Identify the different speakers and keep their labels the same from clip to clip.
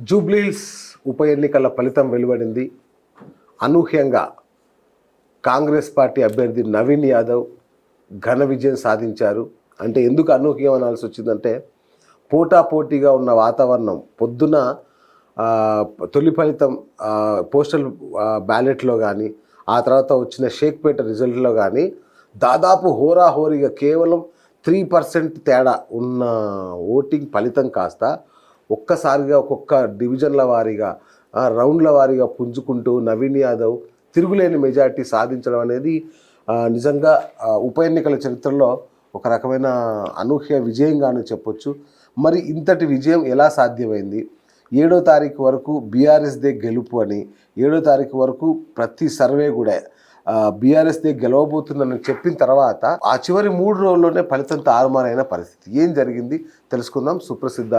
Speaker 1: జూబ్లీహిల్స్ ఉప ఎన్నికల ఫలితం వెలువడింది. అనూహ్యంగా కాంగ్రెస్ పార్టీ అభ్యర్థి నవీన్ యాదవ్ ఘన విజయం సాధించారు. అంటే ఎందుకు అనూహ్యం అనాల్సి వచ్చిందంటే పోటాపోటీగా ఉన్న వాతావరణం పొద్దున తొలి ఫలితం పోస్టల్ బ్యాలెట్లో కానీ ఆ తర్వాత వచ్చిన షేక్పేట రిజల్ట్లో కానీ దాదాపు హోరాహోరీగా కేవలం 3% తేడా ఉన్న ఓటింగ్ ఫలితం కాస్త ఒక్కసారిగా ఒక్కొక్క డివిజన్ల వారీగా రౌండ్ల వారీగా పుంజుకుంటూ నవీన్ యాదవ్ తిరుగులేని మెజార్టీ సాధించడం అనేది నిజంగా ఉప ఎన్నికల చరిత్రలో ఒక రకమైన అనూహ్య విజయంగానే చెప్పొచ్చు. మరి ఇంతటి విజయం ఎలా సాధ్యమైంది? 7వ తారీఖు వరకు బీఆర్ఎస్దే గెలుపు అని, 7వ తారీఖు వరకు ప్రతి సర్వే కూడా బీఆర్ఎస్దే గెలవబోతుందని చెప్పిన తర్వాత ఆ చివరి 3 రోజుల్లోనే ఫలితం తారుమారైన పరిస్థితి. ఏం జరిగింది తెలుసుకుందాం. సుప్రసిద్ధ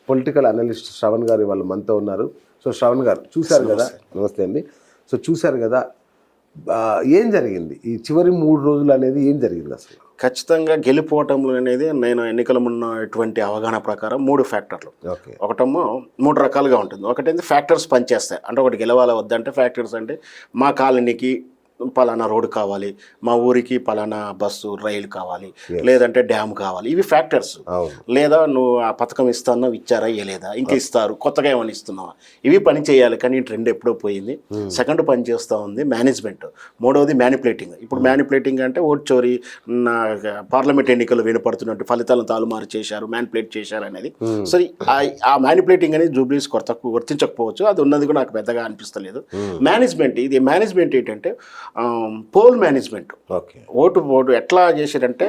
Speaker 1: పొలిటికల్ అనలిస్ట్ శ్రవణ్ గారు వాళ్ళు మనతో ఉన్నారు. సో శ్రవణ్ గారు చూశారు కదా, నమస్తే అండి. సో చూశారు కదా ఏం జరిగింది ఈ చివరి 3 రోజులు అనేది ఏం జరిగింది అసలు?
Speaker 2: ఖచ్చితంగా గెలిపోవటంలో అనేది నేను ఎన్నికల ఉన్నటువంటి అవగాహన ప్రకారం 3 ఫ్యాక్టర్లు. ఒకటేమో 3 రకాలుగా ఉంటుంది. ఒకటేంటి ఫ్యాక్టర్స్ పనిచేస్తాయి. అంటే ఒకటి గెలవాలా వద్దంటే ఫ్యాక్టర్స్ అంటే మా కాలనీకి పలానా రోడ్డు కావాలి, మా ఊరికి పలానా బస్సు రైలు కావాలి, లేదంటే డ్యామ్ కావాలి, ఇవి ఫ్యాక్టర్స్. లేదా నువ్వు ఆ పథకం ఇస్తానో ఇచ్చారా ఇవ్వలేదా, ఇంకా ఇస్తారు కొత్తగా ఏమైనా ఇస్తున్నావా, ఇవి పని చేయాలి. కానీ ట్రెండ్ ఎప్పుడో పోయింది. సెకండ్ పని చేస్తూ ఉంది మేనేజ్మెంట్. మూడవది మ్యానిపులేటింగ్. ఇప్పుడు మ్యానిపులేటింగ్ అంటే ఓట్ చోరీ, పార్లమెంట్ ఎన్నికలు వినపడుతున్నట్టు ఫలితాలను తారుమారు చేశారు, మ్యానిపులేట్ చేశారు అనేది. సో ఆ మ్యానిపులేటింగ్ అనేది జూబ్లీస్ వర్తించకపోవచ్చు, అది ఉన్నది కూడా నాకు పెద్దగా అనిపిస్తలేదు. మేనేజ్మెంట్, ఇది మేనేజ్మెంట్ ఏంటంటే పోల్ మేనేజ్మెంట్. ఓటు ఎట్లా చేశారంటే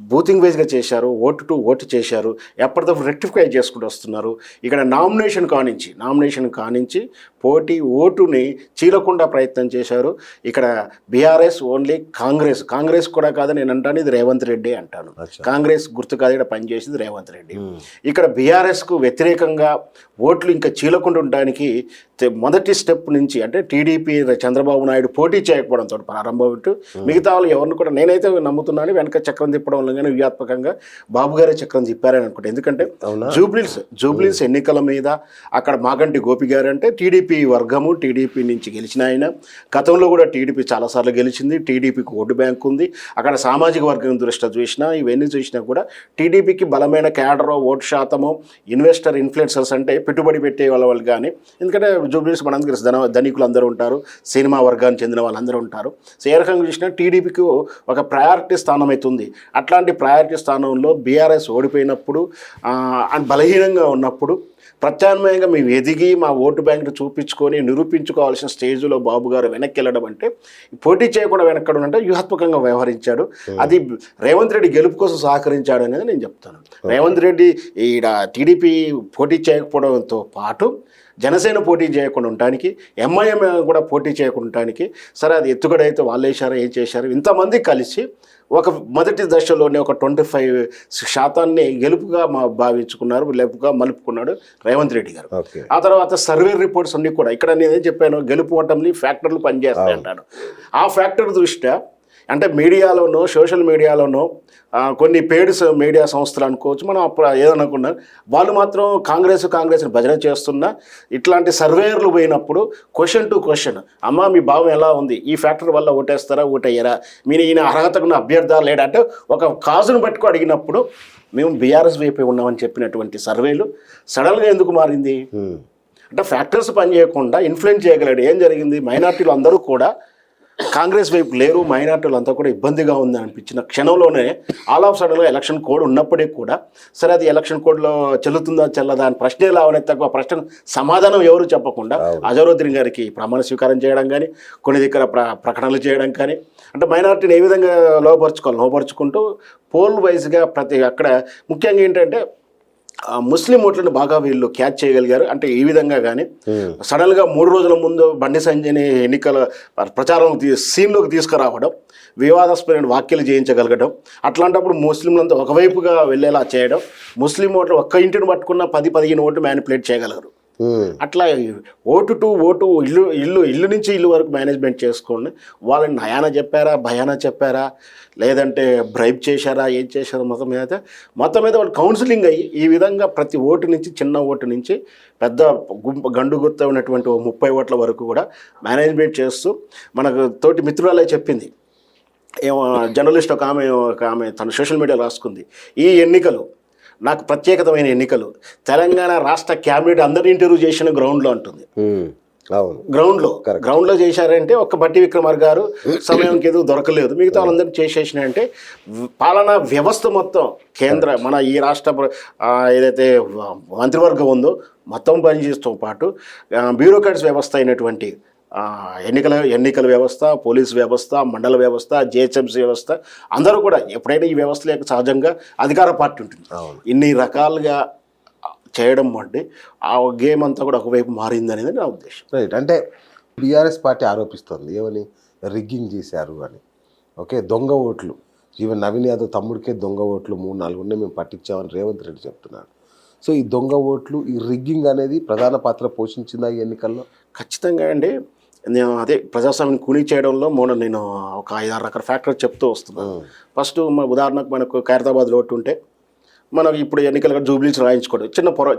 Speaker 2: బూతింగ్ వైజ్గా చేశారు, ఓటు టు ఓటు చేశారు, ఎప్పటికప్పుడు రెక్టిఫై చేసుకుంటూ వస్తున్నారు. ఇక్కడ నామినేషన్ కానించి ఓటుని చీలకుండా ప్రయత్నం చేశారు. ఇక్కడ బీఆర్ఎస్ ఓన్లీ కాంగ్రెస్ కూడా కాదని నేను అంటాను, ఇది రేవంత్ రెడ్డి అంటాను. కాంగ్రెస్ గుర్తు కాదు, ఇక్కడ పనిచేసింది రేవంత్ రెడ్డి. ఇక్కడ బీఆర్ఎస్కు వ్యతిరేకంగా ఓట్లు ఇంకా చీలకుండా ఉండడానికి మొదటి స్టెప్ నుంచి అంటే టీడీపీ చంద్రబాబు నాయుడు పోటీ చేయకపోవడంతో ప్రారంభం పెట్టు మిగతా వాళ్ళు ఎవరిని కూడా నేనైతే నమ్ముతున్నాను వెనక చక్రం తిప్పడం వల్ల వ్యూహాత్మకంగా బాబు గారే చక్రం తిప్పారని అనుకుంటే. ఎందుకంటే జూబ్లీస్ ఎన్నికల మీద అక్కడ మాగంటి గోపి గారు అంటే టీడీపీ వర్గము, టీడీపీ నుంచి గెలిచిన ఆయన. గతంలో కూడా టీడీపీ చాలాసార్లు గెలిచింది, టీడీపీకి ఓటు బ్యాంక్ ఉంది. అక్కడ సామాజిక వర్గం దృష్ట్యా చూసినా ఇవన్నీ చూసినా కూడా టీడీపీకి బలమైన క్యాడరో, ఓటు శాతము, ఇన్వెస్టర్ ఇన్ఫ్లుయెన్సర్స్ అంటే పెట్టుబడి పెట్టే వాళ్ళు కానీ, ఎందుకంటే జూబ్లీస్ మనందరూ తెలుసు ధనికులు అందరూ ఉంటారు, సినిమా వర్గానికి చెందిన వాళ్ళందరూ ఉంటారు. సో ఏ రకంగా చూసినా టీడీపీకి ఒక ప్రయారిటీ స్థానం అవుతుంది. అట్లాంటి ప్రయారిటీ స్థానంలో బీఆర్ఎస్ ఓడిపోయినప్పుడు బలహీనంగా ఉన్నప్పుడు ప్రత్యామ్నాయంగా మేము ఎదిగి మా ఓటు బ్యాంక్ను చూపించుకొని నిరూపించుకోవాల్సిన స్టేజ్లో బాబు గారు వెనక్కి వెళ్ళడం అంటే పోటీ చేయకుండా వెనక్కడం అంటే వ్యూహాత్మకంగా వ్యవహరించాడు. అది రేవంత్ రెడ్డి గెలుపు కోసం సహకరించాడు అనేది నేను చెప్తాను. రేవంత్ రెడ్డి ఈడ టీడీపీ పోటీ చేయకపోవడంతో పాటు జనసేన పోటీ చేయకుండా ఉండటానికి, ఎంఐఎం కూడా పోటీ చేయకుండా ఉండటానికి, సరే అది ఎత్తుగడైతే వాళ్ళు వేశారో ఏం చేశారు, ఇంతమంది కలిసి ఒక మొదటి దశలోనే ఒక 25% గెలుపుగా భావించుకున్నారు, గెలుపుగా మలుపుకున్నాడు రేవంత్ రెడ్డి గారు. ఆ తర్వాత సర్వే రిపోర్ట్స్ అన్నీ కూడా ఇక్కడ నేనేం చెప్పాను, గెలుపు ఓటమిని ఫ్యాక్టర్లు పనిచేస్తాయి అంటాడు. ఆ ఫ్యాక్టర్ దృష్ట్యా అంటే మీడియాలోనో సోషల్ మీడియాలోనో కొన్ని పెయిడ్ మీడియా సంస్థలు అనుకోవచ్చు, మనం అప్పుడు ఏదనుకున్నా వాళ్ళు మాత్రం కాంగ్రెస్ని భజన చేస్తున్నా ఇట్లాంటి సర్వేయర్లు పోయినప్పుడు క్వశ్చన్ టు క్వశ్చన్, అమ్మ మీ భావం ఎలా ఉంది, ఈ ఫ్యాక్టర్ వల్ల ఓటేస్తారా ఓటయ్యారా, మీరు ఈయన అర్హతకున్న అభ్యర్థా లేడా అంటే ఒక కాజును పట్టుకు అడిగినప్పుడు మేము బీఆర్ఎస్ వైపు ఉన్నామని చెప్పినటువంటి సర్వేలు సడన్గా ఎందుకు మారింది అంటే ఫ్యాక్టర్స్ పనిచేయకుండా ఇన్ఫ్లుయెన్స్ చేయగలడు. ఏం జరిగింది, మైనార్టీలు అందరూ కూడా కాంగ్రెస్ వైపు లేరు, మైనార్టీలు అంతా కూడా ఇబ్బందిగా ఉంది అనిపించిన క్షణంలోనే ఆల్ ఆఫ్ సడన్గా ఎలక్షన్ కోడ్ ఉన్నప్పటికీ కూడా సరే అది ఎలక్షన్ కోడ్లో చెల్లుతుందా చెల్లదా అని ప్రశ్నే లావనే తక్కువ ప్రశ్న సమాధానం ఎవరు చెప్పకుండా అజరుద్దీన్ గారికి ప్రమాణ స్వీకారం చేయడం కానీ, కొన్ని దగ్గర ప్రకటనలు చేయడం కానీ, అంటే మైనార్టీని ఏ విధంగా లోపరుచుకుంటూ పోల్ వైజ్గా ప్రతి అక్కడ ముఖ్యంగా ఏంటంటే ముస్లిం ఓట్లను బాగా వీళ్ళు క్యాచ్ చేయగలిగారు. అంటే ఈ విధంగా కానీ సడన్గా 3 రోజుల ముందు బండి సంజయ్ని ఎన్నికల ప్రచారం సీన్లోకి తీసుకురావడం, వివాదాస్పదమైన వ్యాఖ్యలు చేయించగలగడం, అట్లాంటప్పుడు ముస్లింలంతా ఒకవైపుగా వెళ్ళేలా చేయడం, ముస్లిం ఓట్లు ఒక్క ఇంటిని పట్టుకున్న 10-15 ఓట్లు మ్యానిపులేట్ చేయగలరు. అట్లా ఓటు టు ఓటు ఇల్లు నుంచి ఇల్లు వరకు మేనేజ్మెంట్ చేసుకోండి. వాళ్ళని నయానా చెప్పారా, భయానా చెప్పారా, లేదంటే బ్రైబ్ చేశారా, ఏం చేశారో మొత్తం మీద వాళ్ళు కౌన్సిలింగ్ అయ్యి ఈ విధంగా ప్రతి ఓటు నుంచి చిన్న ఓటు నుంచి పెద్ద గండు గుర్తు ఉన్నటువంటి 30 ఓట్ల వరకు కూడా మేనేజ్మెంట్ చేస్తూ మనకు తోటి మిత్రురాలే చెప్పింది. ఏమో జర్నలిస్ట్ ఒక ఆమె తన సోషల్ మీడియాలో రాసుకుంది, ఈ ఎన్నికలు నాకు ప్రత్యేకమైన ఎన్నికలు, తెలంగాణ రాష్ట్ర క్యాబినెట్ అందరి ఇంటర్వ్యూ చేసిన గ్రౌండ్లో అంటుంది. గ్రౌండ్లో చేశారంటే ఒక్క బట్టి విక్రమార్ గారు సమయంకి ఏదో దొరకలేదు, మిగతా వాళ్ళందరూ చేసేసినాయంటే పాలనా వ్యవస్థ మొత్తం కేంద్ర మన ఈ రాష్ట్ర ఏదైతే మంత్రివర్గం ఉందో మొత్తం పనిచేస్తూ పాటు బ్యూరోక్రాట్స్ వ్యవస్థ అయినటువంటి ఎన్నికల వ్యవస్థ, పోలీస్ వ్యవస్థ, మండల వ్యవస్థ, జిహెచ్ఎంసీ వ్యవస్థ అందరూ కూడా ఎప్పుడైనా ఈ వ్యవస్థ లేక సహజంగా అధికార పార్టీ ఉంటుంది. ఇన్ని రకాలుగా చేయడం బట్టి ఆ గేమ్ అంతా కూడా ఒకవైపు మారింది అనేది నా ఉద్దేశం.
Speaker 1: రైట్. అంటే బీఆర్ఎస్ పార్టీ ఆరోపిస్తుంది ఏమని, రిగ్గింగ్ చేశారు అని. ఓకే, దొంగ ఓట్లు, ఈవెన్ నవీన్ యాదవ్ తమ్ముడికే దొంగ ఓట్లు 3-4 ఉన్నాయి మేము పట్టించామని రేవంత్ రెడ్డి చెప్తున్నాడు. సో ఈ దొంగ ఓట్లు, ఈ రిగ్గింగ్ అనేది ప్రధాన పాత్ర పోషించిందా ఈ ఎన్నికల్లో?
Speaker 2: ఖచ్చితంగా అండి. నేను అదే ప్రజాస్వామ్యం కూలీ చేయడంలో నేను ఒక 5-6 రకాల ఫ్యాక్టర్స్ చెప్తూ వస్తున్నాను. ఫస్ట్ ఉదాహరణకు మనకు ఖైరతాబాద్లో ఓటు ఉంటే మనకు ఇప్పుడు ఎన్నికలుగా జూబ్లీస్ రాయించుకోవడం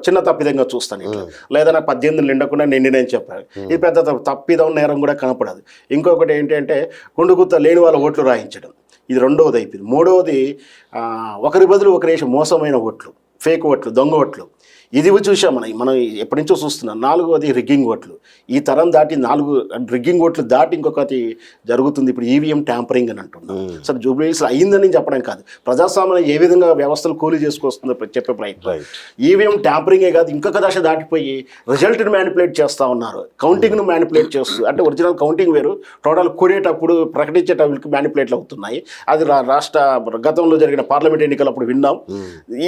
Speaker 2: చిన్న తప్పిదంగా చూస్తాను ఇట్లా, లేదా నాకు 18 నిండకుండా నేను చెప్పాను, ఇది పెద్ద తప్పిదం నేరం కూడా కనపడదు. ఇంకొకటి ఏంటంటే గుండుగుత్త లేని వాళ్ళ ఓట్లు రాయించడం, ఇది రెండవది అయిపోయింది. మూడవది ఒకరి బదులు ఒకరు వేసే మోసమైన ఓట్లు, ఫేక్ ఓట్లు, దొంగ ఓట్లు, ఇది చూసాం మనం ఎప్పటి నుంచో చూస్తున్నాం. నాలుగవది రిగ్గింగ్ ఓట్లు. ఈ తరం దాటి 4 రిగ్గింగ్ ఓట్లు దాటి ఇంకొకటి జరుగుతుంది ఇప్పుడు, ఈవీఎం ట్యాంపరింగ్ అని అంటున్నాం. సరే జూబ్లీస్ అయ్యిందని చెప్పడం కాదు, ప్రజాస్వామ్యం ఏ విధంగా వ్యవస్థలు కూలీ చేసుకొస్తుందో చెప్పే ప్రయత్నం. ఈవీఎం ట్యాంపరింగే కాదు, ఇంకొక దశ దాటిపోయి రిజల్ట్ని మ్యానిపులేట్ చేస్తూ ఉన్నారు, కౌంటింగ్ను మ్యానిపులేట్ చేస్తూ. అంటే ఒరిజినల్ కౌంటింగ్ వేరు, టోటల్ కూడేటప్పుడు ప్రకటించేటప్పుడు మ్యానిపులేట్లు అవుతున్నాయి. అది రాష్ట్ర గతంలో జరిగిన పార్లమెంట్ ఎన్నికలప్పుడు విన్నాం.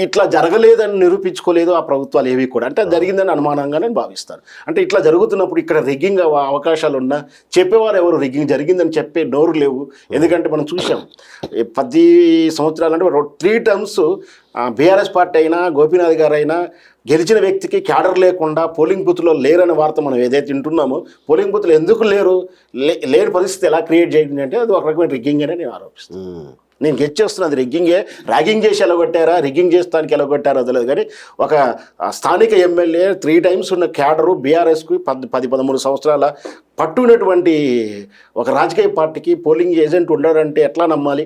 Speaker 2: ఇట్లా జరగలేదని నిరూపించుకోలేదు ఆ ప్రభుత్వాలు ఏవి కూడా. అంటే జరిగిందని అనుమానంగా నేను భావిస్తాను. అంటే ఇట్లా జరుగుతున్నప్పుడు ఇక్కడ రిగ్గింగ్ అవకాశాలు ఉన్నా చెప్పేవారు ఎవరు, రిగ్గింగ్ జరిగిందని చెప్పే నోరు లేవు. ఎందుకంటే మనం చూసాం 10 సంవత్సరాలు అంటే 3 టర్మ్స్ బీఆర్ఎస్ పార్టీ అయినా గోపీనాథ్ గారు అయినా గెలిచిన వ్యక్తికి క్యాడర్ లేకుండా పోలింగ్ బూత్లో లేరనే వార్త మనం ఏదైతే వింటున్నామో, పోలింగ్ బూత్లో ఎందుకు లేని పరిస్థితి ఎలా క్రియేట్ చేయండి అంటే అది ఒక రకమైన రిగ్గింగ్ అని నేను ఆరోపిస్తాను. నేను గెట్ చేస్తున్నది రిగ్గింగే. ర్యాగింగ్ చేసి ఎలాగొట్టారా, రిగ్గింగ్ చేస్తానికి ఎలాగొట్టారో తెలియదు, కానీ ఒక స్థానిక ఎమ్మెల్యే 3 టైమ్స్ ఉన్న క్యాడరు బీఆర్ఎస్కు 10-13 సంవత్సరాల పట్టునటువంటి ఒక రాజకీయ పార్టీకి పోలింగ్ ఏజెంట్ ఉండడంటే ఎట్లా నమ్మాలి?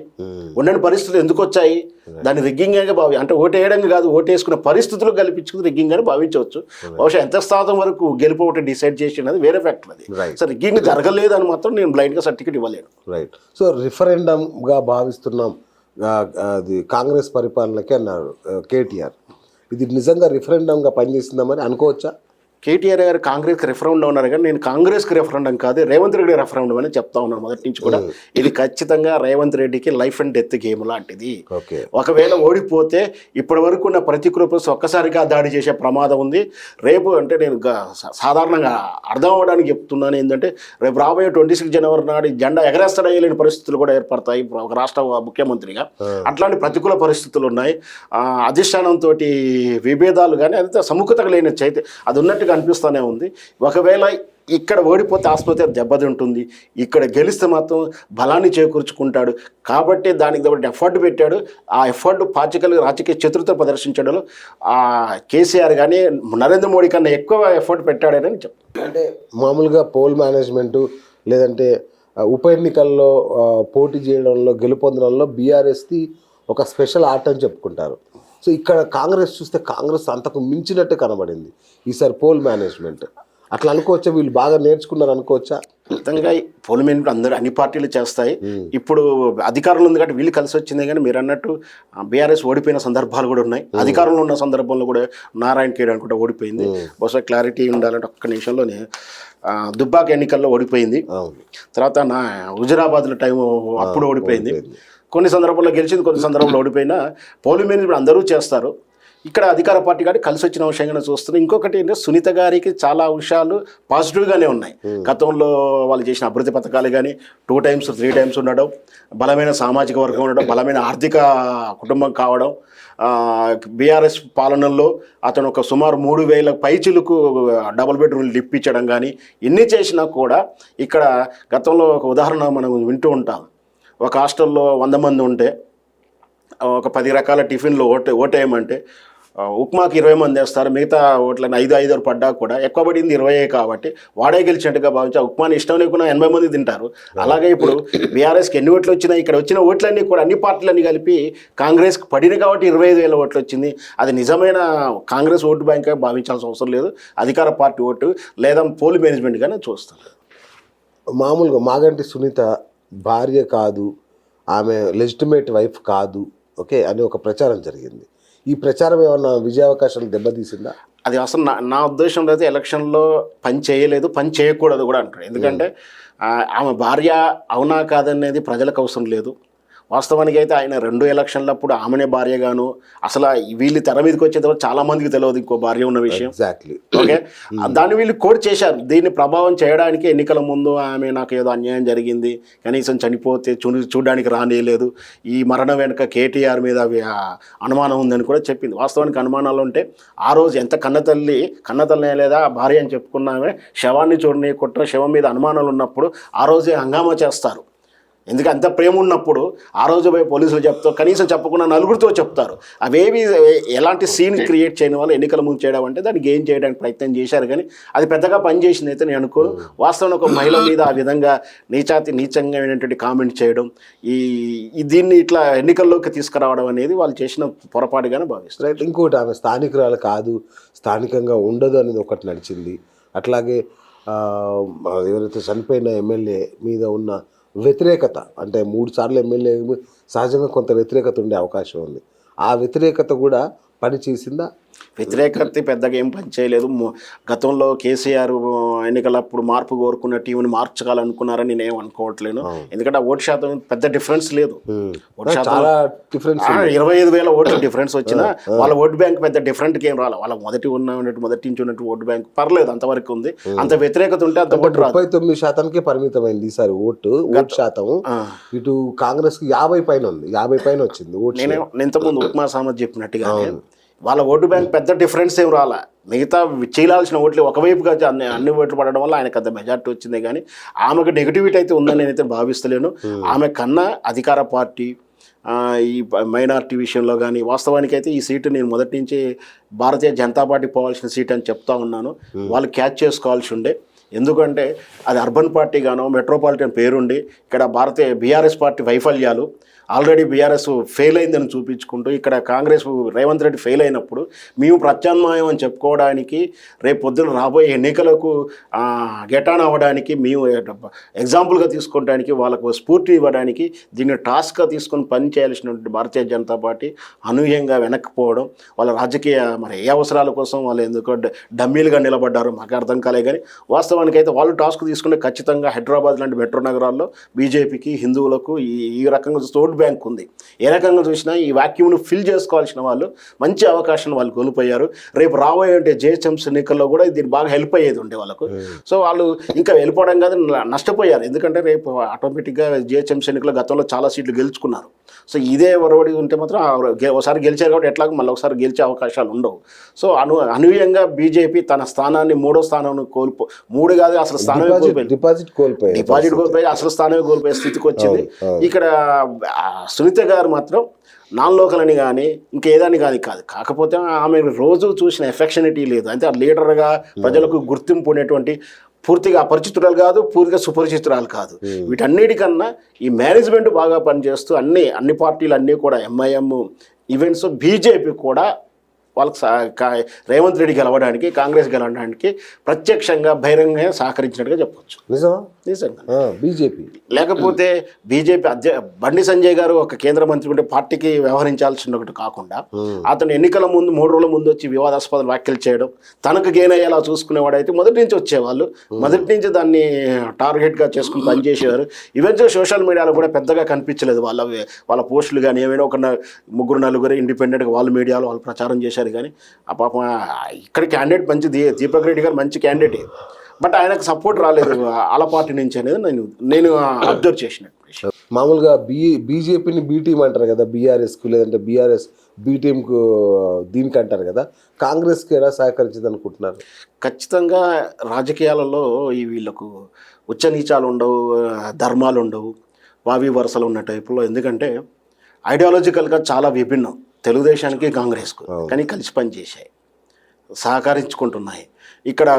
Speaker 2: ఉండని పరిస్థితులు ఎందుకు వచ్చాయి? దాన్ని రిగ్గింగ్ అంటే ఓటేయడం కాదు, ఓటేసుకున్న పరిస్థితులు కల్పించుకుని రిగ్గింగ్ అని భావించవచ్చు. బహుశా ఎంత శాతం వరకు గెలుపు ఒకటి డిసైడ్ చేసినది వేరే ఫ్యాక్టర్. అది సో రిగ్గింగ్ జరగలేదని మాత్రం నేను బ్లైండ్గా సర్టిఫికేట్ ఇవ్వలేను.
Speaker 1: రైట్. సో రిఫరెండంగా భావిస్తున్నాం అది కాంగ్రెస్ పరిపాలనకి అన్నారు కేటీఆర్. ఇది నిజంగా రిఫరెండంగా పనిచేసిందామని అనుకోవచ్చా?
Speaker 2: కేటీఆర్ గారు కాంగ్రెస్కి రెఫరెండం ఉన్నారు, కానీ నేను కాంగ్రెస్కి రెఫరెండం కాదు, రేవంత్ రెడ్డి రెఫరెండం అని చెప్తా ఉన్నాను మొదటి నుంచి కూడా. ఇది ఖచ్చితంగా రేవంత్ రెడ్డికి లైఫ్ అండ్ డెత్ గేమ్ లాంటిది. ఒకవేళ ఓడిపోతే ఇప్పటి వరకు ఉన్న ప్రతికూల ఒక్కసారిగా దాడి చేసే ప్రమాదం ఉంది. రేపు అంటే నేను సాధారణంగా అర్థం అవ్వడానికి చెప్తున్నాను ఏంటంటే, రేపు రాబోయే 26 జనవరి నాడు జెండా ఎగరేస్తడయ్యలేని పరిస్థితులు కూడా ఏర్పడతాయి ఒక రాష్ట్ర ముఖ్యమంత్రిగా. అట్లాంటి ప్రతికూల పరిస్థితులు ఉన్నాయి. అధిష్టానంతో విభేదాలు కానీ అదంతా సముఖత లేని అది ఉన్నట్టుగా అనిపిస్తూనే ఉంది. ఒకవేళ ఇక్కడ ఓడిపోతే ఆసుపత్రి దెబ్బతింటుంది, ఇక్కడ గెలిస్తే మాత్రం బలాన్ని చేకూర్చుకుంటాడు. కాబట్టి దానికి తగ్గట్టు ఎఫర్ట్ పెట్టాడు. ఆ ఎఫర్ట్ రాజకీయ చతురత ప్రదర్శించడంలో కేసీఆర్ కానీ నరేంద్ర మోడీ కన్నా ఎక్కువ ఎఫర్ట్ పెట్టాడని చెప్తాను.
Speaker 1: అంటే మామూలుగా పోల్ మేనేజ్మెంటు లేదంటే ఉప ఎన్నికల్లో పోటీ చేయడంలో గెలుపొందడంలో బీఆర్ఎస్ది ఒక స్పెషల్ ఆర్ట్ అని చెప్పుకుంటారు. సో ఇక్కడ కాంగ్రెస్ చూస్తే కాంగ్రెస్ అంతకు మించినట్టు కనబడింది ఈసారి పోల్ మేనేజ్మెంట్. అట్లా అనుకోవచ్చా? వీళ్ళు బాగా నేర్చుకున్నారు అనుకోవచ్చా?
Speaker 2: ఖచ్చితంగా పోల్ మేనేజ్మెంట్ అందరూ అన్ని పార్టీలు చేస్తాయి. ఇప్పుడు అధికారంలో ఉంది కాబట్టి వీళ్ళు కలిసి వచ్చిందే, కానీ మీరు అన్నట్టు బీఆర్ఎస్ ఓడిపోయిన సందర్భాలు కూడా ఉన్నాయి. అధికారంలో ఉన్న సందర్భంలో కూడా నారాయణ ఖేడ్ అనుకుంటే ఓడిపోయింది. బహుశా క్లారిటీ ఉండాలంటే ఒక్క నిమిషంలోనే దుబ్బాక ఎన్నికల్లో ఓడిపోయింది. తర్వాత హుజురాబాద్లో టైం అప్పుడు ఓడిపోయింది. కొన్ని సందర్భాల్లో గెలిచింది, కొన్ని సందర్భాల్లో ఓడిపోయినా పోలింగ్ మేనేజ్మెంట్ అందరూ చేస్తారు. ఇక్కడ అధికార పార్టీ కాబట్టి కలిసి వచ్చిన అంశంగానే చూస్తున్నాం. ఇంకొకటి ఏంటంటే సునీత గారికి చాలా అంశాలు పాజిటివ్గానే ఉన్నాయి. గతంలో వాళ్ళు చేసిన అభివృద్ధి పథకాలు కానీ 2 టైమ్స్ 3 టైమ్స్ ఉండడం, బలమైన సామాజిక వర్గం ఉండడం, బలమైన ఆర్థిక కుటుంబం కావడం, బీఆర్ఎస్ పాలనలో అతను ఒక సుమారు 3,000 పైచిలకు డబుల్ బెడ్రూమ్లు ఇప్పించడం కానీ ఇన్ని చేసినా కూడా ఇక్కడ గతంలో ఒక ఉదాహరణ మనం వింటూ ఉంటాం. ఒక హాస్టల్లో 100 మంది ఉంటే ఒక 10 రకాల టిఫిన్లు ఓటేయమంటే ఉప్మాకి 20 మంది వేస్తారు, మిగతా ఓట్లని 5 పడ్డా కూడా ఎక్కువ పడింది 20 కాబట్టి వాడే గెలిచినట్టుగా భావించి ఆ ఉప్మాని ఇష్టం లేకుండా 80 మంది తింటారు. అలాగే ఇప్పుడు బీఆర్ఎస్కి ఎన్ని ఓట్లు వచ్చినాయి, ఇక్కడ వచ్చిన ఓట్లన్నీ కూడా అన్ని పార్టీలన్నీ కలిపి కాంగ్రెస్కి పడిన కాబట్టి 25,000 ఓట్లు వచ్చింది. అది నిజమైన కాంగ్రెస్ ఓటు బ్యాంక్గా భావించాల్సిన అవసరం లేదు, అధికార పార్టీ ఓటు లేదా పోల్ మేనేజ్మెంట్గానే చూస్తాం.
Speaker 1: మామూలుగా మాగంటి సునీత భార్య కాదు, ఆమె లెజిటిమేట్ వైఫ్ కాదు, ఓకే అని ఒక ప్రచారం జరిగింది. ఈ ప్రచారం ఏమన్నా విజయావకాశాలు దెబ్బతీసిందా?
Speaker 2: అది అసలు నా ఉద్దేశంలో అయితే ఎలక్షన్లో పని చేయలేదు, పని చేయకూడదు కూడా అంటారు. ఎందుకంటే ఆమె భార్య అవునా కాదనేది ప్రజలకు అవసరం లేదు. వాస్తవానికి అయితే ఆయన 2 ఎలక్షన్లప్పుడు ఆమెనే భార్యగాను, అసలు వీళ్ళు తెర మీదకి వచ్చేటప్పుడు చాలా మందికి తెలియదు ఇంకో భార్య ఉన్న విషయం.
Speaker 1: ఎగ్జాక్ట్లీ.
Speaker 2: ఓకే, దాన్ని వీళ్ళు కోడ్ చేశారు. దీన్ని ప్రభావం చేయడానికి ఎన్నికల ముందు ఆమె నాకు ఏదో అన్యాయం జరిగింది, కనీసం చనిపోతే చూడడానికి రానియలేదు, ఈ మరణం వెనుక కేటీఆర్ మీద అనుమానం ఉందని కూడా చెప్పింది. వాస్తవానికి అనుమానాలు ఉంటే ఆ రోజు ఎంత కన్నతల్లి లేదా భార్య అని చెప్పుకున్నామే, శవాన్ని చూడని కుట్ర శవం మీద అనుమానాలు ఉన్నప్పుడు ఆ రోజే హంగామా చేస్తారు. ఎందుకంటే అంత ప్రేమ ఉన్నప్పుడు ఆ రోజు పోయి పోలీసులు చెప్తారు, కనీసం చెప్పకుండా నలుగురితో చెప్తారు. అవేవి ఎలాంటి సీన్ క్రియేట్ చేయని వాళ్ళు ఎన్నికల ముందు చేయడం అంటే దాన్ని గెయిన్ చేయడానికి ప్రయత్నం చేశారు, కానీ అది పెద్దగా పనిచేసింది అయితే నేను అనుకోను. వాస్తవానికి ఒక మహిళ మీద ఆ విధంగా నీచంగా కామెంట్ చేయడం, దీన్ని ఇట్లా ఎన్నికల్లోకి తీసుకురావడం అనేది వాళ్ళు చేసిన పొరపాటుగానే భావిస్తారు.
Speaker 1: రైట్. ఇంకోటి, ఆమె స్థానికురాలు కాదు, స్థానికంగా ఉండదు అనేది ఒకటి నడిచింది. అట్లాగే ఎవరైతే చనిపోయిన ఎమ్మెల్యే మీద ఉన్న వ్యతిరేకత, అంటే 3 సార్లు ఎమ్మెల్యే సహజంగా కొంత వ్యతిరేకత ఉండే అవకాశం ఉంది. ఆ వ్యతిరేకత కూడా పని చేసిందా?
Speaker 2: వ్యతిరేకత పెద్దగా ఏం పని చేయలేదు. గతంలో కేసీఆర్ ఎన్నికలప్పుడు మార్పు కోరుకున్న టీంని మార్చాలనుకున్నారని నేనేం అనుకోవట్లేను. ఎందుకంటే ఆ ఓటు శాతం పెద్ద డిఫరెన్స్ లేదు. ఓటు శాతం 25,000 ఓట్లు డిఫరెన్స్ వచ్చినా వాళ్ళ ఓటు బ్యాంక్ పెద్ద డిఫరెంట్ ఏం రాలి. వాళ్ళ మొదటి నుంచి ఉన్నట్టు ఓటు బ్యాంక్ పర్లేదు, అంతవరకు ఉంది. అంత వ్యతిరేకత ఉంటే అంత ఓటు రాదు.
Speaker 1: 39% పరిమితమైంది ఈసారి ఓటు శాతం. ఇటు కాంగ్రెస్ కి 50 పైన ఉంది, 50 పైన వచ్చింది ఓటు.
Speaker 2: నేను ఇంతకుముందు ఉప్మా సామత్ చెప్పినట్టుగా వాళ్ళ ఓటు బ్యాంక్ పెద్ద డిఫరెన్స్ ఏం రాలా. మిగతా చీలాల్సిన ఓట్లు ఒకవైపుగా అన్ని ఓట్లు పడడం వల్ల ఆయనకు అంత మెజార్టీ వచ్చింది, కానీ ఆమెకు నెగిటివిటీ అయితే ఉందని నేనైతే భావిస్తలేను. ఆమె కన్నా అధికార పార్టీ ఈ మైనార్టీ విషయంలో కానీ, వాస్తవానికి అయితే ఈ సీటు నేను మొదటి నుంచి భారతీయ జనతా పార్టీ పోవాల్సిన సీట్ అని చెప్తా ఉన్నాను. వాళ్ళు క్యాచ్ చేసుకోవాల్సి ఉండే. ఎందుకంటే అది అర్బన్ పార్టీ గానో మెట్రోపాలిటన్ పేరుండి ఇక్కడ బీఆర్ఎస్ పార్టీ వైఫల్యాలు, ఆల్రెడీ బీఆర్ఎస్ ఫెయిల్ అయిందని చూపించుకుంటూ ఇక్కడ కాంగ్రెస్ రేవంత్ రెడ్డి ఫెయిల్ అయినప్పుడు మేము ప్రత్యామ్నాయం అని చెప్పుకోవడానికి, రేపు పొద్దున రాబోయే ఎన్నికలకు గెటాన్ అవ్వడానికి, మేము ఎగ్జాంపుల్గా తీసుకోవడానికి, వాళ్ళకు స్ఫూర్తి ఇవ్వడానికి దీన్ని టాస్క్గా తీసుకొని పని చేయాల్సినటువంటి భారతీయ జనతా పార్టీ అనూహ్యంగా వెనక్కిపోవడం, వాళ్ళ రాజకీయ మరి ఏ అవసరాల కోసం వాళ్ళు ఎందుకో డమ్మీలుగా నిలబడ్డారో మాకు అర్థం కాలే. కానీ వాస్తవానికి అయితే వాళ్ళు టాస్క్ తీసుకుంటే ఖచ్చితంగా హైదరాబాద్ లాంటి మెట్రో నగరాల్లో బీజేపీకి, హిందువులకు ఈ రకంగా ఓట్ బ్యాంక్ ఉంది. ఏ రకంగా చూసినా ఈ వాక్యూమ్ను ఫిల్ చేసుకోవాల్సిన వాళ్ళు మంచి అవకాశాన్ని వాళ్ళు కోల్పోయారు. రేపు రాబోయే జిహెచ్ఎంసీ ఎన్నికల్లో కూడా దీన్ని బాగా హెల్ప్ అయ్యేది ఉండే వాళ్ళకు. సో వాళ్ళు ఇంకా వెళ్ళిపోవడం కాదు, నష్టపోయారు. ఎందుకంటే రేపు ఆటోమేటిక్గా జిహెచ్ఎంసీ ఎన్నికల్లో గతంలో చాలా సీట్లు గెలుచుకున్నారు. సో ఇదే ఒరవడి ఉంటే మాత్రం ఒకసారి గెలిచారు కాబట్టి ఎట్లాగో మళ్ళీ ఒకసారి గెలిచే అవకాశాలు ఉండవు. సో అనూహ్యంగా బీజేపీ తన స్థానాన్ని 3వ స్థానం 3 కాదు అసలు స్థానమే డిపాజిట్ కోల్పోయి అసలు స్థానమే కోల్పోయే స్థితికి వచ్చింది. ఇక్కడ సునీత గారు మాత్రం నాన్ లోకల్ అని కానీ ఇంకేదాన్ని కానీ కాదు. కాకపోతే ఆమె రోజు చూసిన ఎఫెక్షనిటీ లేదు. అంటే లీడర్గా ప్రజలకు గుర్తింపు ఉండేటువంటి పూర్తిగా అపరిచితురాలు కాదు, పూర్తిగా సుపరిచితురాలు కాదు. వీటన్నిటికన్నా ఈ మేనేజ్మెంట్ బాగా పనిచేస్తూ అన్ని పార్టీలు అన్నీ కూడా ఎంఐఎం ఈవెంట్స్ బీజేపీ కూడా వాళ్ళకి రేవంత్ రెడ్డి గెలవడానికి, కాంగ్రెస్ గెలవడానికి ప్రత్యక్షంగా బహిరంగంగా సహకరించినట్టుగా చెప్పవచ్చు. నిజంగా
Speaker 1: బీజేపీ
Speaker 2: లేకపోతే బీజేపీ బండి సంజయ్ గారు ఒక కేంద్ర మంత్రి ఉంటే పార్టీకి వ్యవహరించాల్సిన ఒకటి కాకుండా అతను ఎన్నికల ముందు 3 రోజుల ముందు వచ్చి వివాదాస్పద వ్యాఖ్యలు చేయడం, తనకు గెయిన్ అయ్యేలా చూసుకునేవాడు అయితే మొదటి నుంచి వచ్చేవాళ్ళు, మొదటి నుంచి దాన్ని టార్గెట్గా చేసుకుని పనిచేసేవారు. ఈవెన్ సోషల్ మీడియాలో కూడా పెద్దగా కనిపించలేదు వాళ్ళ పోస్టులు కానీ, ఏమైనా ఒక 3-4 ఇండిపెండెంట్గా వాళ్ళ మీడియాలో వాళ్ళు ప్రచారం చేశారు. కానీ ఆ పాపం ఇక్కడ క్యాండిడేట్ మంచి దీపక్ రెడ్డి గారు మంచి క్యాండిడేటే, బట్ ఆయనకు సపోర్ట్ రాలేదు వాళ్ళ పార్టీ నుంచి అనేది నేను అబ్జర్వ్ చేసినట్టు.
Speaker 1: మామూలుగా బీజేపీని బీ టీం అంటారు కదా, బీఆర్ఎస్కు, లేదంటే బీఆర్ఎస్ బీ టీంకు దీనికి అంటారు కదా, కాంగ్రెస్కి ఎలా సహకరించింది అనుకుంటున్నారు?
Speaker 2: ఖచ్చితంగా రాజకీయాలలో వీళ్ళకు ఉచ్చనీచాలు ఉండవు, ధర్మాలు ఉండవు, వావి వరుసలు ఉన్న టైపులో. ఎందుకంటే ఐడియాలజికల్గా చాలా విభిన్నం. తెలుగుదేశానికి కాంగ్రెస్కు కానీ కలిసి పనిచేశాయి, సహకరించుకుంటున్నాయి. ఇక్కడ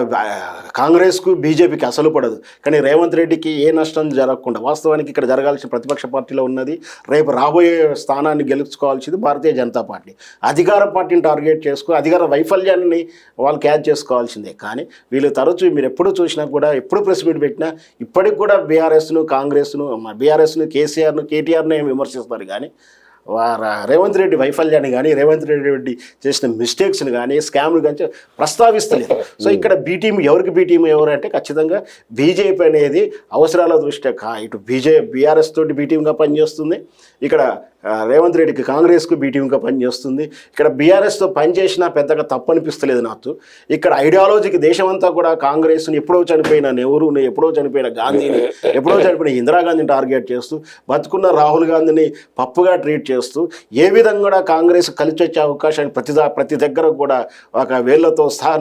Speaker 2: కాంగ్రెస్కు బీజేపీకి అసలు పడదు, కానీ రేవంత్ రెడ్డికి ఏ నష్టం జరగకుండా వాస్తవానికి ఇక్కడ జరగాల్సిన ప్రతిపక్ష పార్టీలో ఉన్నది రేపు రాబోయే స్థానాన్ని గెలుచుకోవాల్సింది భారతీయ జనతా పార్టీ. అధికార పార్టీని టార్గెట్ చేసుకుని అధికార వైఫల్యాన్ని వాళ్ళు క్యాచ్ చేసుకోవాల్సిందే. కానీ వీళ్ళు తరచూ మీరు ఎప్పుడు చూసినా కూడా ఎప్పుడు ప్రెస్ మీట్ పెట్టినా ఇప్పటికి కూడా బీఆర్ఎస్ను కాంగ్రెస్ను బీఆర్ఎస్ను కేసీఆర్ను కేటీఆర్ను విమర్శిస్తారు. కానీ రేవంత్ రెడ్డి వైఫల్యాన్ని కానీ రేవంత్ రెడ్డి చేసిన మిస్టేక్స్ని కానీ స్కామ్లు కానీ ప్రస్తావిస్తలేదు. సో ఇక్కడ బీ టీం ఎవరికి బీ టీం ఎవరు అంటే ఖచ్చితంగా బీజేపీ అనేది అవసరాల దృష్ట్యా ఇటు బీఆర్ఎస్ తోటి బీ టీంగా పనిచేస్తుంది, ఇక్కడ రేవంత్ రెడ్డికి కాంగ్రెస్కు బీ టీంగా పనిచేస్తుంది. ఇక్కడ బీఆర్ఎస్తో పనిచేసినా పెద్దగా తప్పనిపిస్తలేదు నాకు. ఇక్కడ ఐడియాలజీకి దేశమంతా కూడా కాంగ్రెస్ని ఎప్పుడో చనిపోయిన నెహ్రూని, ఎప్పుడో చనిపోయిన గాంధీని, ఎప్పుడో చనిపోయిన ఇందిరాగాంధీని టార్గెట్ చేస్తూ బతుకున్న రాహుల్ గాంధీని పప్పుగా ట్రీట్ చేస్తూ ఏ విధంగా కూడా కాంగ్రెస్ కలిసి వచ్చే అవకాశాన్ని ప్రతి దగ్గర కూడా ఒక వేళ్లతో సహా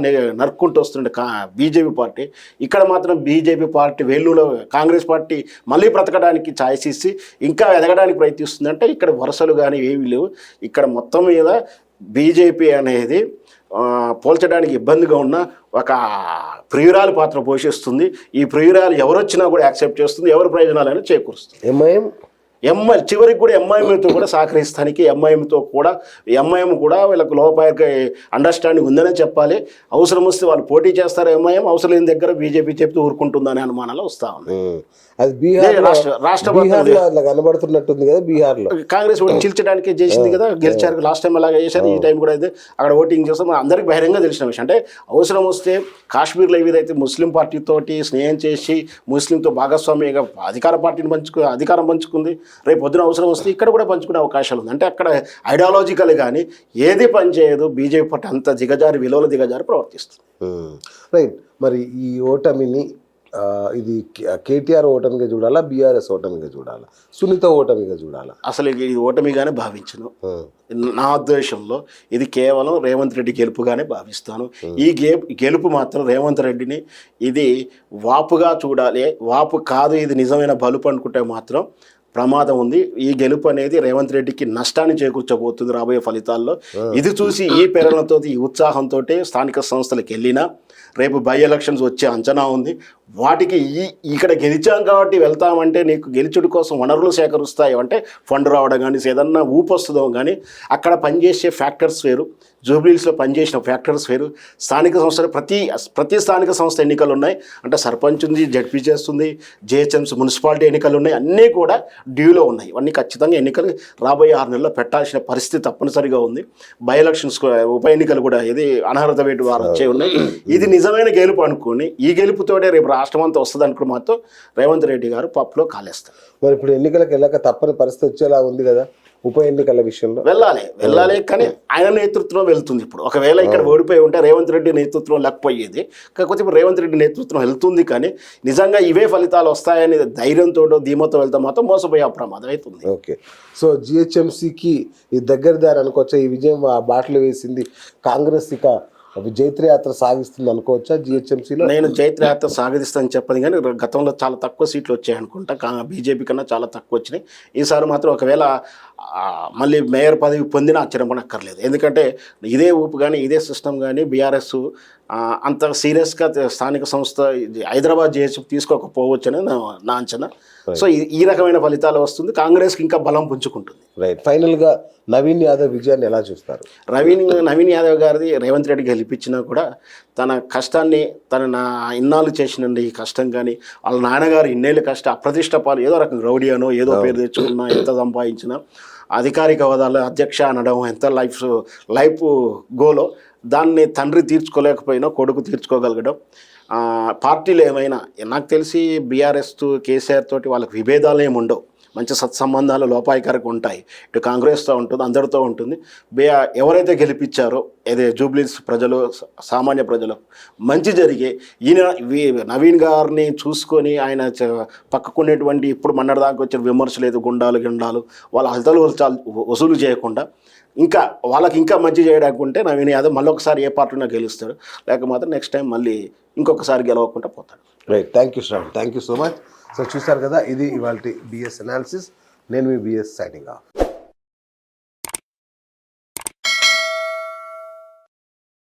Speaker 2: నరుక్కుంటూ వస్తుండే బీజేపీ పార్టీ. ఇక్కడ మాత్రం బీజేపీ పార్టీ వేళ్ళులో కాంగ్రెస్ పార్టీ మళ్ళీ బ్రతకడానికి ఛాయిస్ ఇచ్చి ఇంకా ఎదగడానికి ప్రయత్నిస్తుంది. అంటే ఇక్కడ వరుసలు కానీ ఏమీ లేవు. ఇక్కడ మొత్తం మీద బీజేపీ అనేది పోల్చడానికి ఇబ్బందిగా ఉన్న ఒక ప్రియురాలు పాత్ర పోషిస్తుంది. ఈ ప్రియురాలు ఎవరొచ్చినా కూడా యాక్సెప్ట్ చేస్తుంది, ఎవరి ప్రయోజనాలను చేకూరుస్తుంది. ఎంఐ చివరికి కూడా ఎంఐఎంతో కూడా సహకరిస్తానికి ఎంఐఎం కూడా వీళ్ళకు లోపాయక అండర్స్టాండింగ్ ఉందనే చెప్పాలి. అవసరం వస్తే వాళ్ళు పోటీ చేస్తారు, ఎంఐఎం అవసరం లేని దగ్గర బీజేపీ చెప్తూ ఊరుకుంటుందనే అనుమానాలు వస్తూ ఉంది.
Speaker 1: అది బీహార్ రాష్ట్రపతి కనబడుతున్నట్టుంది కదా, బీహార్లో
Speaker 2: కాంగ్రెస్ ఓటు చీల్చడానికి చేసింది కదా, గెలిచారు. లాస్ట్ టైం అలాగే చేశారు, ఈ టైం కూడా అయితే అక్కడ ఓటింగ్ చేస్తాం. అందరికీ బహిరంగ తెలిసిన విషయం. అంటే అవసరం వస్తే కాశ్మీర్లో ఏదైతే ముస్లిం పార్టీతోటి స్నేహం చేసి ముస్లింతో భాగస్వామ్యంగా అధికారం పంచుకుంది, రేపు పొద్దున అవసరం వస్తే ఇక్కడ కూడా పంచుకునే అవకాశాలు ఉంది. అంటే అక్కడ ఐడియాలజికల్ కానీ ఏది పనిచేయదు. బీజేపీ పార్టీ అంత విలువల దిగజారి ప్రవర్తిస్తుంది.
Speaker 1: రైట్. మరి ఈ ఓటమిని ఇది కేటీఆర్ ఓటమిగా చూడాలా, బీఆర్ఎస్ ఓటమిగా చూడాలా, సునీత ఓటమిగా చూడాలా?
Speaker 2: అసలు ఇది ఓటమిగానే భావించను. నా ఉద్దేశంలో ఇది కేవలం రేవంత్ రెడ్డి గెలుపుగానే భావిస్తాను. ఈ గెలుపు మాత్రం రేవంత్ రెడ్డిని ఇది వాపుగా చూడాలి. వాపు కాదు, ఇది నిజమైన బలుపు అనుకుంటే మాత్రం ప్రమాదం ఉంది. ఈ గెలుపు అనేది రేవంత్ రెడ్డికి నష్టాన్ని చేకూర్చబోతుంది రాబోయే ఫలితాల్లో. ఇది చూసి ఈ ప్రేరణతో ఈ ఉత్సాహంతో స్థానిక సంస్థలకు వెళ్ళినా రేపు బై ఎలక్షన్స్ వచ్చే అంచనా ఉంది. వాటికి ఇక్కడ గెలిచాం కాబట్టి వెళ్తామంటే నీకు గెలిచుడి కోసం వనరులు సేకరిస్తాయి అంటే ఫండ్ రావడం కానీ ఏదన్నా ఊపు వస్తుందో కానీ అక్కడ పనిచేసే ఫ్యాక్టర్స్ వేరు, జూబ్లీస్లో పనిచేసిన ఫ్యాక్టర్స్ వేరు. స్థానిక సంస్థలు ప్రతి స్థానిక సంస్థ ఎన్నికలు ఉన్నాయి. అంటే సర్పంచ్ ఉంది, జడ్పీ చేస్తుంది, జిహెచ్ఎంసీ మున్సిపాలిటీ ఎన్నికలు ఉన్నాయి, అన్నీ కూడా డ్యూలో ఉన్నాయి. ఇవన్నీ ఖచ్చితంగా ఎన్నికలు రాబోయే 6 నెలల్లో పెట్టాల్సిన పరిస్థితి తప్పనిసరిగా ఉంది. బై ఎలక్షన్స్ ఉప ఎన్నికలు కూడా ఇది అనర్హత వేటు వారు వచ్చే ఉన్నాయి. ఇది నిజమైన గెలుపు అనుకుని ఈ గెలుపుతోనే రేపు రాష్ట్రం అంతా వస్తుంది అనుకుని మాత్రం రేవంత్ రెడ్డి గారు పప్పులో కాలేస్తారు.
Speaker 1: మరి ఇప్పుడు ఎన్నికలకు వెళ్ళాక తప్పని పరిస్థితి వచ్చేలా ఉంది కదా ఉప ఎన్నికల విషయంలో?
Speaker 2: వెళ్ళాలి కానీ ఆయన నేతృత్వం వెళ్తుంది. ఇప్పుడు ఒకవేళ ఇక్కడ ఓడిపోయి ఉంటే రేవంత్ రెడ్డి నేతృత్వం లేకపోయేది. కాకపోతే ఇప్పుడు రేవంత్ రెడ్డి నేతృత్వం వెళ్తుంది. కానీ నిజంగా ఇవే ఫలితాలు వస్తాయని ధైర్యంతో ధీమతో వెళ్తే మాత్రం మోసపోయే ప్రమాదం అవుతుంది.
Speaker 1: ఓకే. సో జిహెచ్ఎంసీకి ఈ దగ్గర దారి అనుకోవచ్చా? ఈ విజయం బాటలు వేసింది కాంగ్రెస్ ఇక జైత్రయాత్ర సాగిస్తుంది అనుకోవచ్చా జిహెచ్ఎంసీలో?
Speaker 2: నేను జైత్రయాత్ర సాగిస్తానని చెప్పదు కానీ గతంలో చాలా తక్కువ సీట్లు వచ్చాయి అనుకుంటా, బీజేపీ కన్నా చాలా తక్కువ వచ్చినాయి. ఈసారి మాత్రం ఒకవేళ మళ్ళీ మేయర్ పదవి పొందినా ఆశ్చర్యపడక్కర్లేదు. ఎందుకంటే ఇదే ఊపు కానీ ఇదే సిస్టమ్ కానీ బీఆర్ఎస్ అంత సీరియస్గా స్థానిక సంస్థ హైదరాబాద్ జిహెచ్ఎంసీ తీసుకోకపోవచ్చు అని నా అంచనా. సో ఈ రకమైన ఫలితాలు వస్తుంది, కాంగ్రెస్కి ఇంకా బలం పుంజుకుంటుంది.
Speaker 1: రైట్. ఫైనల్గా నవీన్ యాదవ్ విజయాన్ని ఎలా చూస్తారు?
Speaker 2: నవీన్ యాదవ్ గారిది రేవంత్ రెడ్డి గెలిపించినా కూడా తన కష్టాన్ని ఇన్నాళ్ళు చేసిన ఈ కష్టం కానీ వాళ్ళ నాన్నగారు ఇన్నేళ్ళు కష్టం అప్రతిష్ట పాలు ఏదో రకం రౌడీ అనో ఏదో పేరు తెచ్చుకున్నా ఎంత సంపాదించినా అధికారిక హోదాలో అధ్యక్ష అనడం ఎంత లైఫ్ గోలో దాన్ని తండ్రి తీర్చుకోలేకపోయినా కొడుకు తీర్చుకోగలగడం. పార్టీలు ఏమైనా నాకు తెలిసి బీఆర్ఎస్ కేసీఆర్ తోటి వాళ్ళకి విభేదాలు ఏమి ఉండవు, మంచి సత్సంబంధాలు లోపాయికారికి ఉంటాయి. ఇటు కాంగ్రెస్తో ఉంటుంది, అందరితో ఉంటుంది. ఎవరైతే గెలిపించారో ఏదే జూబ్లీస్ ప్రజలు సామాన్య ప్రజలకు మంచి జరిగే నవీన్ గారిని చూసుకొని ఆయన పక్కకునేటువంటి ఇప్పుడు మొన్నటిదాకా వచ్చిన విమర్శలు లేదు గుండాలు వాళ్ళ హల్తలు వసూలు చేయకుండా ఇంకా వాళ్ళకి ఇంకా మంచి చేయడానికి ఉంటే నవీన్ యాదవ్ మళ్ళీ ఒకసారి ఏ పార్టీలో గెలుస్తాడు, లేక మాత్రం నెక్స్ట్ టైం మళ్ళీ ఇంకొకసారి గెలవకుండా పోతాడు.
Speaker 1: Right. Thank you Shravan, thank you so much. So చూసారు కదా, ఇది ఇవాళ బిఎస్ అనాలిసిస్. నేను మీ బిఎస్ సైనింగ్ ఆఫ్.